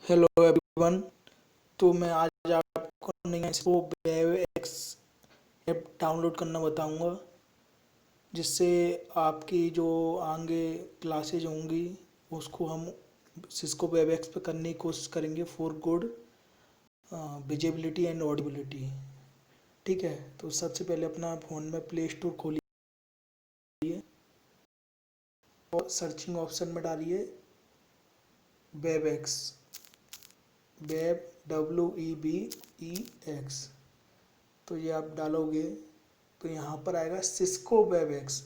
Hello everyone. तो मैं आज आपको नई expo web x app download करना बताऊंगा, जिससे आपकी जो आगे क्लासेज होंगी उसको हम सिस्को वेब एक्स पे करने की कोशिश करेंगे for good visibility and audibility. ठीक है, तो सबसे पहले अपना फ़ोन में प्ले स्टोर खोलिए और सर्चिंग ऑप्शन में डालिए वेब एक्स, वेब WEBEX। तो ये आप डालोगे तो यहाँ पर आएगा सिस्को वेब एक्स।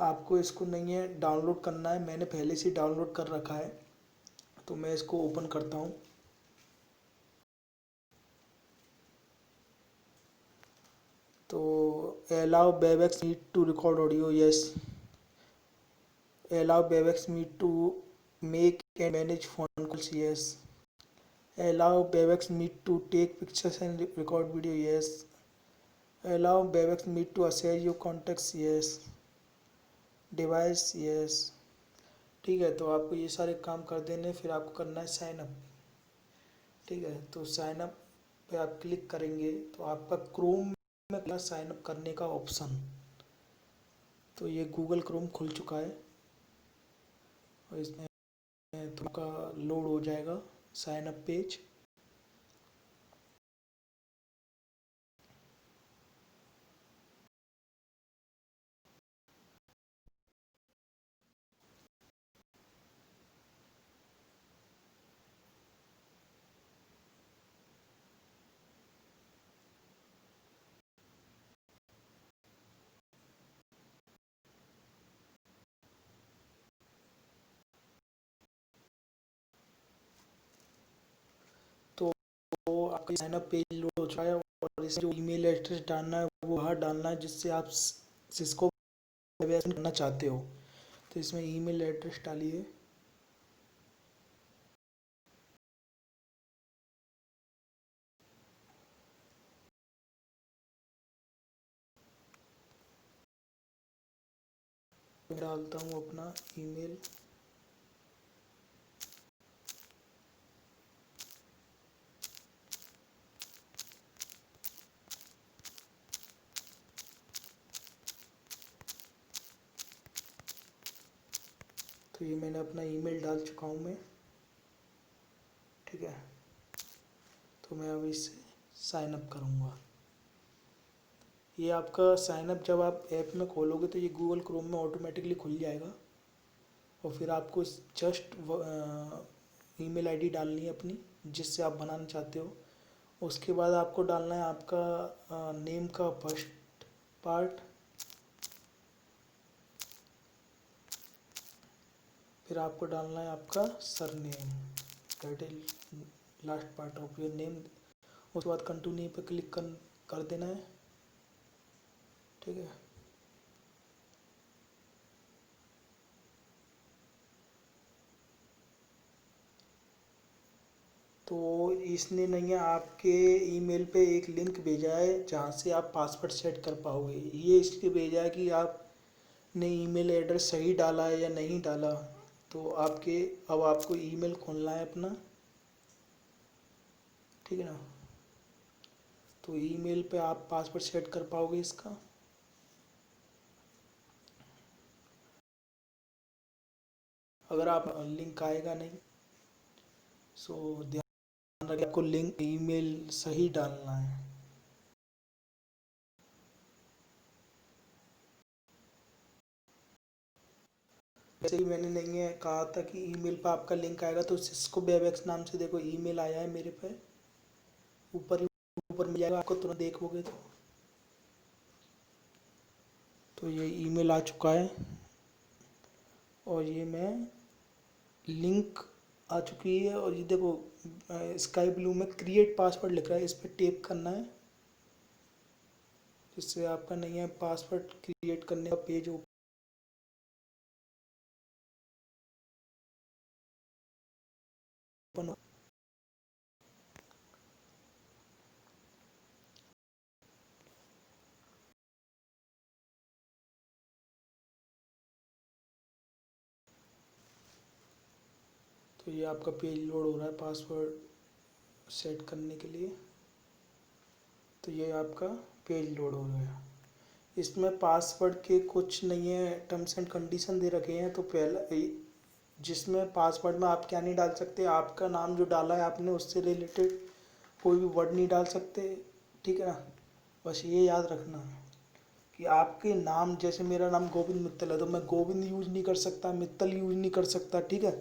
आपको इसको नहीं है डाउनलोड करना है, मैंने पहले से डाउनलोड कर रखा है, तो मैं इसको ओपन करता हूँ। तो allow Webex Meet to record audio, yes. Allow Webex Meet to make and manage phone calls, yes. Allow Webex Meet to take pictures and record video, yes. Allow Webex Meet to access your contacts, yes. Device, yes. ठीक है, तो आपको ये सारे काम कर देने, फिर आपको करना है साइन अप। ठीक है, तो साइन अप पे आप क्लिक करेंगे तो आपका क्रोम में खुला साइन अप करने का ऑप्शन। तो ये गूगल क्रोम खुल चुका है और इसमें तो आपका लोड हो जाएगा साइन अप पेज। तो आपका साइन अप पेज लोड हो चुका है और इसमें जो ईमेल एड्रेस डालना है वो वहाँ डालना है जिससे आप सिस्को करना चाहते हो। तो इसमें ईमेल एड्रेस डालिए। मैं डालता हूँ अपना ईमेल। तो ये मैंने अपना ईमेल डाल चुका हूँ मैं। ठीक है, तो मैं अब इससे साइन अप करूँगा। ये आपका साइन अप जब आप ऐप में खोलोगे तो ये गूगल क्रोम में ऑटोमेटिकली खुल जाएगा और फिर आपको जस्ट ईमेल आईडी डालनी है अपनी जिससे आप बनाना चाहते हो। उसके बाद आपको डालना है आपका नेम का फर्स्ट पार्ट, फिर आपको डालना है आपका surname, that is last part of your name. उसके बाद कंटिन्यू पे क्लिक कर देना है। ठीक है, तो इसने नहीं है आपके ईमेल पे एक लिंक भेजा है जहाँ से आप पासवर्ड सेट कर पाओगे। ये इसलिए भेजा है कि आपने ईमेल एड्रेस सही डाला है या नहीं डाला। तो अब आपको ईमेल खोलना है अपना। ठीक है ना, तो ईमेल पे आप पासवर्ड सेट कर पाओगे इसका। अगर आप लिंक आएगा नहीं, सो ध्यान रखिए आपको लिंक ईमेल सही डालना है। जैसे कि मैंने नहीं है कहा था कि ईमेल पे आपका लिंक आएगा, तो सिस्को वेबएक्स नाम से देखो ईमेल आया है मेरे पे, ऊपर ही ऊपर मिल जाएगा आपको, तुरंत देखोगे तो ये ईमेल आ चुका है और ये मैं लिंक आ चुकी है। और ये देखो स्काई ब्लू में क्रिएट पासवर्ड लिख रहा है, इस पर टैप करना है जिससे आपका नहीं है पासवर्ड क्रिएट करने का पेज ओपन हो। तो ये आपका पेज लोड हो रहा है पासवर्ड सेट करने के लिए। तो ये आपका पेज लोड हो गया। इसमें पासवर्ड के कुछ नहीं है, टर्म्स एंड कंडीशन दे रखे हैं। तो पहला जिसमें पासवर्ड में आप क्या नहीं डाल सकते, आपका नाम जो डाला है आपने उससे रिलेटेड कोई भी वर्ड नहीं डाल सकते, ठीक है ना। बस ये याद रखना कि आपके नाम, जैसे मेरा नाम गोविंद मित्तल है तो मैं गोविंद यूज़ नहीं कर सकता, मित्तल यूज़ नहीं कर सकता, ठीक है।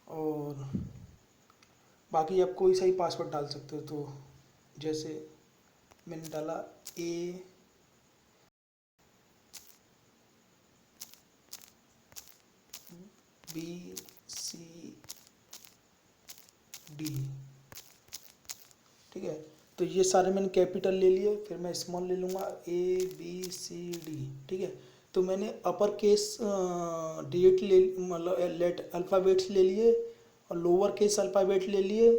और बाकी आप कोई सही पासवर्ड डाल सकते हो। तो जैसे मैंने डाला A B C D, ठीक है। तो ये सारे मैंने कैपिटल ले लिए, फिर मैं स्मॉल ले लूँगा ABCD, ठीक है। तो मैंने अपर केस डेट ले, मतलब लेट अल्फ़ाबेट्स ले लिए और लोअर केस अल्फ़ाबेट ले लिए।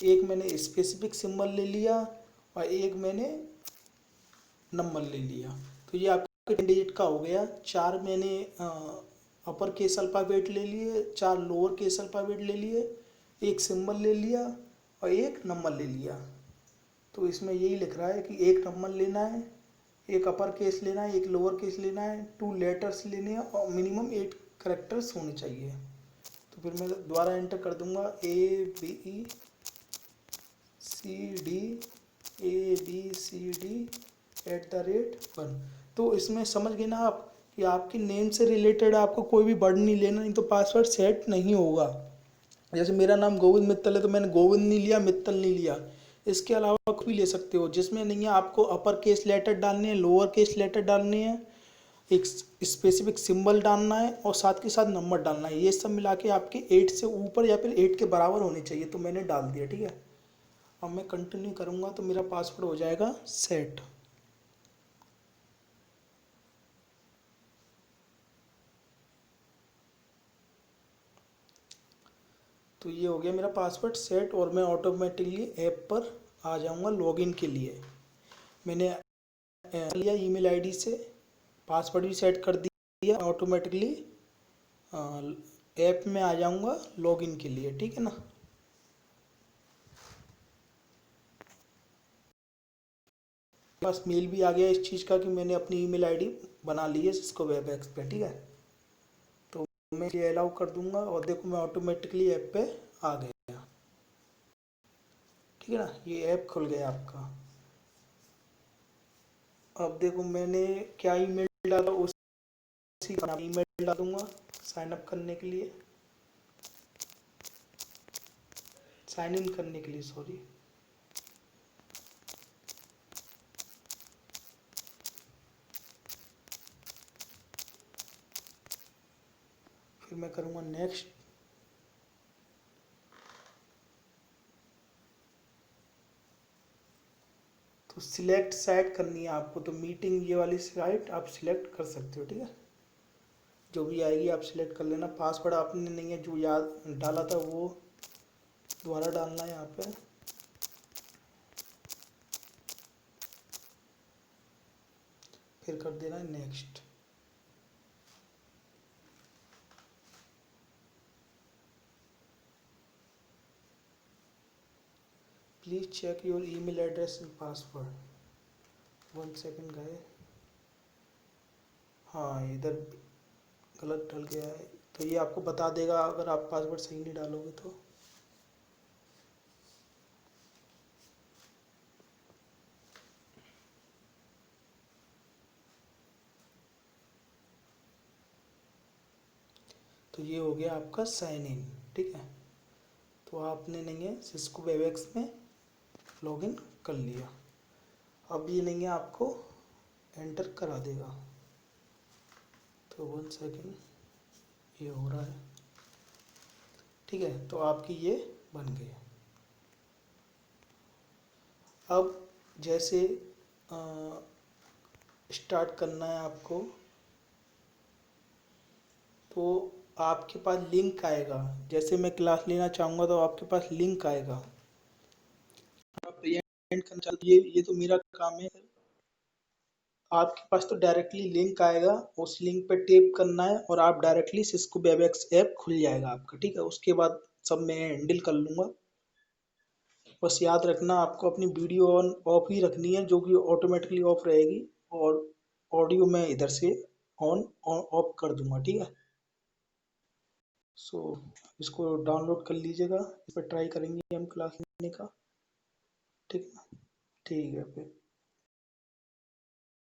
एक मैंने स्पेसिफिक सिंबल ले लिया और एक मैंने नंबर ले लिया। तो ये आपका 10 डिजिट का हो गया। 4 मैंने अपर केस अल्फ़ाबेट ले लिए, 4 लोअर केस अल्फ़ाबेट ले लिए, एक सिंबल ले लिया और एक नंबर ले लिया। तो इसमें यही लिख रहा है कि एक नंबर लेना है, एक अपर केस लेना है, एक लोअर केस लेना है, 2 लेटर्स लेने हैं और मिनिमम 8 करेक्टर्स होने चाहिए। तो फिर मैं दोबारा एंटर कर दूंगा ABCD@1। तो इसमें समझ गए ना आप कि आपके नेम से रिलेटेड आपको कोई भी वर्ड नहीं लेना, नहीं तो पासवर्ड सेट नहीं होगा। जैसे मेरा नाम गोविंद मित्तल है तो मैंने गोविंद नहीं लिया, मित्तल नहीं लिया। इसके अलावा कुछ भी ले सकते हो जिसमें नहीं है आपको अपर केस लेटर डालने हैं, लोअर केस लेटर डालने हैं, एक स्पेसिफिक सिंबल डालना है और साथ के साथ नंबर डालना है। ये सब मिला के आपके 8 से ऊपर या फिर 8 के बराबर होने चाहिए। तो मैंने डाल दिया, ठीक है। अब मैं कंटिन्यू करूँगा तो मेरा पासवर्ड हो जाएगा सेट। तो ये हो गया मेरा पासवर्ड सेट और मैं ऑटोमेटिकली ऐप पर आ जाऊँगा लॉगिन के लिए। मैंने लिया ईमेल आईडी से, पासवर्ड भी सेट कर दिया, ऑटोमेटिकली ऐप में आ जाऊँगा लॉगिन के लिए, ठीक है ना। बस मेल भी आ गया इस चीज़ का कि मैंने अपनी ईमेल आईडी बना ली है सिस्को वेबएक्स पे, ठीक है। तो मैं ये अलाउ कर दूंगा और देखो मैं ऑटोमेटिकली ऐप पे आ गया, ठीक है ना। ये ऐप खुल गया आपका। अब देखो मैंने क्या ईमेल डाला, उसी का ईमेल डाल दूंगा साइन अप करने के लिए, साइन इन करने के लिए, सॉरी। फिर मैं करूँगा नेक्स्ट। तो सिलेक्ट साइट करनी है आपको, तो मीटिंग ये वाली साइट आप सिलेक्ट कर सकते हो, ठीक है। जो भी आएगी आप सिलेक्ट कर लेना। पासवर्ड आपने नहीं है जो याद डाला था वो दोबारा डालना है यहाँ पे। फिर कर देना है next. Please check your email address and password. 1 second गए। हाँ इधर गलत डल गया है, तो ये आपको बता देगा अगर आप पासवर्ड सही नहीं डालोगे तो। तो ये हो गया आपका साइन इन, ठीक है। तो आपने नहीं है सिस्को वेबएक्स में लॉगिन कर लिया। अब ये नहीं है आपको एंटर करा देगा। तो 1 सेकेंड, ये हो रहा है, ठीक है। तो आपकी ये बन गई। अब जैसे स्टार्ट करना है आपको, तो आपके पास लिंक आएगा। जैसे मैं क्लास लेना चाहूँगा तो आपके पास लिंक आएगा। आप पेमेंट करना चाहते, ये तो मेरा काम है। आपके पास तो डायरेक्टली लिंक आएगा, उस लिंक पे टैप करना है और आप डायरेक्टली सिस्को वेबएक्स ऐप खुल जाएगा आपका, ठीक है। उसके बाद सब मैं हैंडल कर लूँगा। बस याद रखना आपको अपनी वीडियो ऑन ऑफ ही रखनी है, जो कि ऑटोमेटिकली ऑफ रहेगी, और ऑडियो मैं इधर से ऑन ऑफ कर दूंगा, ठीक है। सो इसको डाउनलोड कर लीजिएगा, इस पर ट्राई करेंगे हम क्लास लेने का, ठीक है। ठीक है फिर।